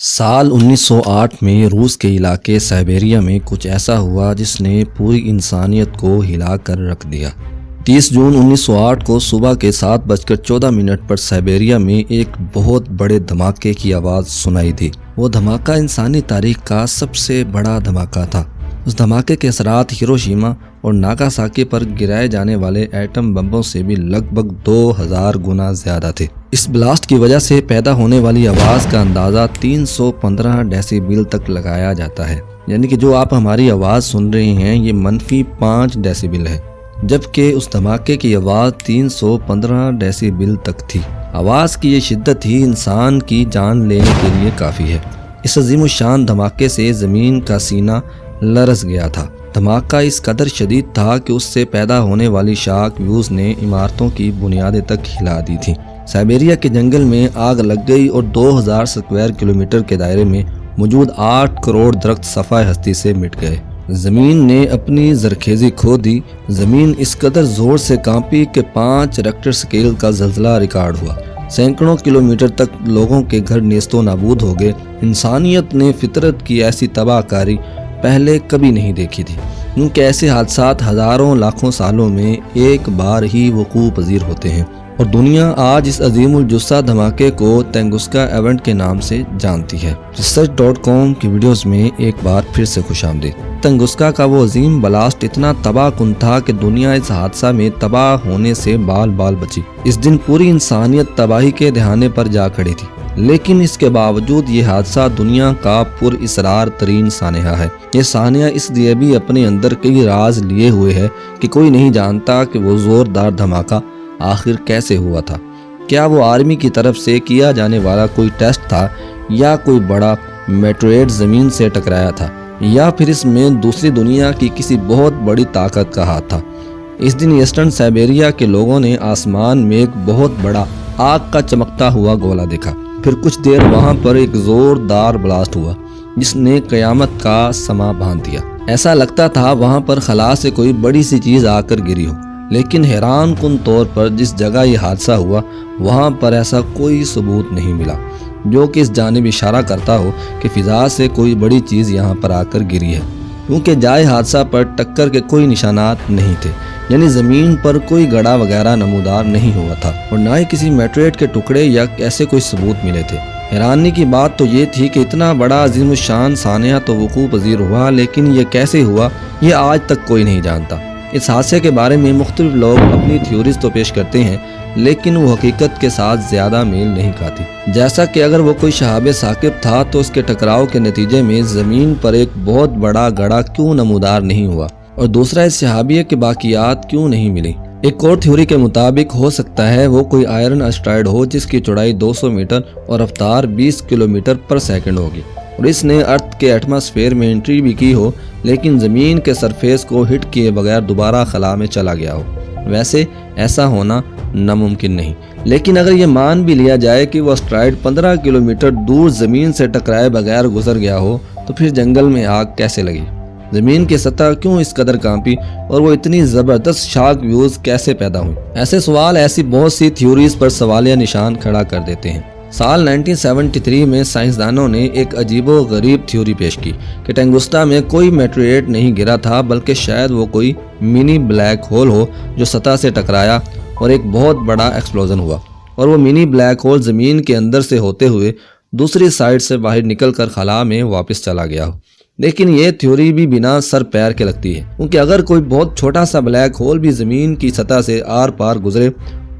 سال 1908 میں روس کے علاقے سائبیریا میں کچھ ایسا ہوا جس نے پوری انسانیت کو ہلا کر رکھ دیا۔ 30 جون 1908 کو صبح کے 7:14 پر سائبیریا میں ایک بہت بڑے دھماکے کی آواز سنائی دی۔ وہ دھماکہ انسانی تاریخ کا سب سے بڑا دھماکہ تھا۔ اس دھماکے کے اثرات ہیروشیما اور ناگاساکی پر گرائے جانے والے ایٹم بمبوں سے بھی لگ بھگ 2000 گنا زیادہ تھے۔ اس بلاسٹ کی وجہ سے پیدا ہونے والی آواز کا اندازہ 315 ڈیسیبل تک لگایا جاتا ہے، یعنی کہ جو آپ ہماری آواز سن رہے ہیں یہ -5 ڈیسیبل ہے، جبکہ اس دھماکے کی آواز 315 ڈیسیبل تک تھی۔ آواز کی یہ شدت ہی انسان کی جان لینے کے لیے کافی ہے۔ اس عظیم الشان دھماکے سے زمین کا سینہ لرز گیا تھا۔ دھماکہ اس قدر شدید تھا کہ اس سے پیدا ہونے والی شاک ویوز نے عمارتوں کی بنیادیں تک ہلا دی تھیں۔ سائبیریا کے جنگل میں آگ لگ گئی اور 2000 اسکوائر کلومیٹر کے دائرے میں موجود 8 کروڑ درخت صفحہ ہستی سے مٹ گئے۔ زمین نے اپنی زرخیزی کھو دی۔ زمین اس قدر زور سے کانپی کہ 5 ریکٹر سکیل کا زلزلہ ریکارڈ ہوا۔ سینکڑوں کلومیٹر تک لوگوں کے گھر نیست و نابود ہو گئے۔ انسانیت نے فطرت کی ایسی تباہ کاری پہلے کبھی نہیں دیکھی تھی، کیونکہ ایسے حادثات ہزاروں لاکھوں سالوں میں ایک بار ہی وقوع پذیر ہوتے ہیں، اور دنیا آج اس عظیم الجثہ دھماکے کو تنگسکا ایونٹ کے نام سے جانتی ہے۔ research.com کی ویڈیوز میں ایک بار پھر سے خوش آمدید۔ تنگسکا کا وہ عظیم بلاسٹ اتنا تباہ کن تھا کہ دنیا اس حادثہ میں تباہ ہونے سے بال بال بچی۔ اس دن پوری انسانیت تباہی کے دہانے پر جا کھڑی تھی، لیکن اس کے باوجود یہ حادثہ دنیا کا پر اسرار ترین سانحہ ہے۔ یہ سانحہ اس لیے بھی اپنے اندر کئی راز لیے ہوئے ہے کہ کوئی نہیں جانتا کہ وہ زوردار دھماکہ آخر کیسے ہوا تھا۔ کیا وہ آرمی کی طرف سے کیا جانے والا کوئی ٹیسٹ تھا، یا کوئی بڑا میٹروئیڈ زمین سے ٹکرایا تھا، یا پھر اس میں دوسری دنیا کی کسی بہت بڑی طاقت کا ہاتھ تھا؟ اس دن ایسٹرن سائبیریا کے لوگوں نے آسمان میں ایک بہت بڑا آگ کا چمکتا ہوا گولا دیکھا۔ پھر کچھ دیر وہاں پر ایک زوردار بلاسٹ ہوا جس نے قیامت کا سما باندھ دیا۔ ایسا لگتا تھا وہاں پر خلا سے کوئی بڑی سی چیز آ کر گری ہو، لیکن حیران کن طور پر جس جگہ یہ حادثہ ہوا وہاں پر ایسا کوئی ثبوت نہیں ملا جو کہ اس جانب اشارہ کرتا ہو کہ فضا سے کوئی بڑی چیز یہاں پر آ کر گری ہے، کیونکہ جائے حادثہ پر ٹکر کے کوئی نشانات نہیں تھے، یعنی زمین پر کوئی گڑھا وغیرہ نمودار نہیں ہوا تھا، اور نہ ہی کسی میٹروئیڈ کے ٹکڑے یا ایسے کوئی ثبوت ملے تھے۔ حیرانی کی بات تو یہ تھی کہ اتنا بڑا عظیم الشان سانحہ تو وقوع پذیر ہوا، لیکن یہ کیسے ہوا یہ آج تک کوئی نہیں جانتا۔ اس حادثے کے بارے میں مختلف لوگ اپنی تھیوریز تو پیش کرتے ہیں، لیکن وہ حقیقت کے ساتھ زیادہ میل نہیں کھاتی۔ جیسا کہ اگر وہ کوئی شہاب ثاقب تھا تو اس کے ٹکراؤ کے نتیجے میں زمین پر ایک بہت بڑا گڑھا کیوں نمودار نہیں ہوا، اور دوسرا اس شہابیہ کے باقیات کیوں نہیں ملی۔ ایک اور تھیوری کے مطابق ہو سکتا ہے وہ کوئی آئرن اسٹرائیڈ ہو جس کی چوڑائی 200 میٹر اور رفتار 20 کلومیٹر پر سیکنڈ ہوگی، اور اس نے ارتھ کے ایٹماسفیئر میں انٹری بھی کی ہو، لیکن زمین کے سرفیس کو ہٹ کیے بغیر دوبارہ خلا میں چلا گیا ہو۔ ویسے ایسا ہونا ناممکن نہیں، لیکن اگر یہ مان بھی لیا جائے کہ وہ اسٹرائیڈ 15 کلومیٹر دور زمین سے ٹکرائے بغیر گزر گیا ہو، تو پھر جنگل میں آگ کیسے لگی؟ زمین کی سطح کیوں اس قدر کانپی، اور وہ اتنی زبردست شاک ویوز کیسے پیدا ہوئی؟ ایسے سوال ایسی بہت سی تھیوریز پر سوالیہ نشان کھڑا کر دیتے ہیں۔ سال 1973 میں سائنسدانوں نے ایک عجیب و غریب تھیوری پیش کی کہ ٹنگسکا میں کوئی میٹروئیڈ نہیں گرا تھا، بلکہ شاید وہ کوئی منی بلیک ہول ہو جو سطح سے ٹکرایا اور ایک بہت بڑا ایکسپلوژن ہوا، اور وہ منی بلیک ہول زمین کے اندر سے ہوتے ہوئے دوسری سائڈ سے باہر نکل کر خلا میں واپس چلا گیا ہو۔ لیکن یہ تھیوری بھی بنا سر پیر کے لگتی ہے، کیونکہ اگر کوئی بہت چھوٹا سا بلیک ہول بھی زمین کی سطح سے آر پار گزرے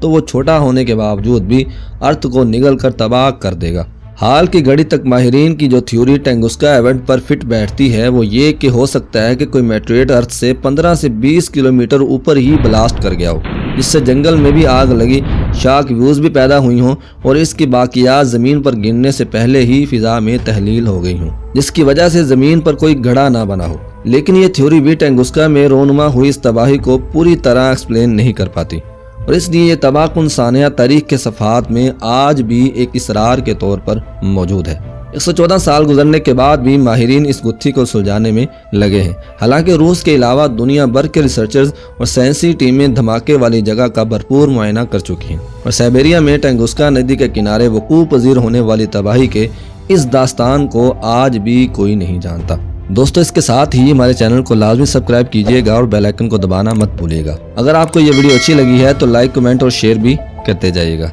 تو وہ چھوٹا ہونے کے باوجود بھی ارتھ کو نگل کر تباہ کر دے گا۔ حال کی گھڑی تک ماہرین کی جو تھیوری ٹنگسکا ایونٹ پر فٹ بیٹھتی ہے وہ یہ کہ ہو سکتا ہے کہ کوئی میٹروئیڈ ارتھ سے 15 سے 20 کلومیٹر اوپر ہی بلاسٹ کر گیا ہو، جس سے جنگل میں بھی آگ لگی، شاک ویوز بھی پیدا ہوئی ہوں، اور اس کی باقیات زمین پر گرنے سے پہلے ہی فضا میں تحلیل ہو گئی ہوں، جس کی وجہ سے زمین پر کوئی گڑھا نہ بنا ہو۔ لیکن یہ تھیوری بھی ٹنگسکا میں رونما ہوئی اس تباہی کو پوری طرح ایکسپلین نہیں کر پاتی، اور اس لیے یہ تباہ کن سانحہ تاریخ کے صفحات میں آج بھی ایک اسرار کے طور پر موجود ہے۔ 114 سال گزرنے کے بعد بھی ماہرین اس گتھی کو سلجھانے میں لگے ہیں، حالانکہ روس کے علاوہ دنیا بھر کے ریسرچرز اور سائنسی ٹیمیں دھماکے والی جگہ کا بھرپور معائنہ کر چکی ہیں، اور سائبیریا میں ٹنگسکا ندی کے کنارے وقوع پذیر ہونے والی تباہی کے اس داستان کو آج بھی کوئی نہیں جانتا۔ دوستو اس کے ساتھ ہی ہمارے چینل کو لازمی سبسکرائب کیجئے گا اور بیل آئیکن کو دبانا مت بھولیے گا۔ اگر آپ کو یہ ویڈیو اچھی لگی ہے تو لائک، کمنٹ اور شیئر بھی کرتے جائیے گا۔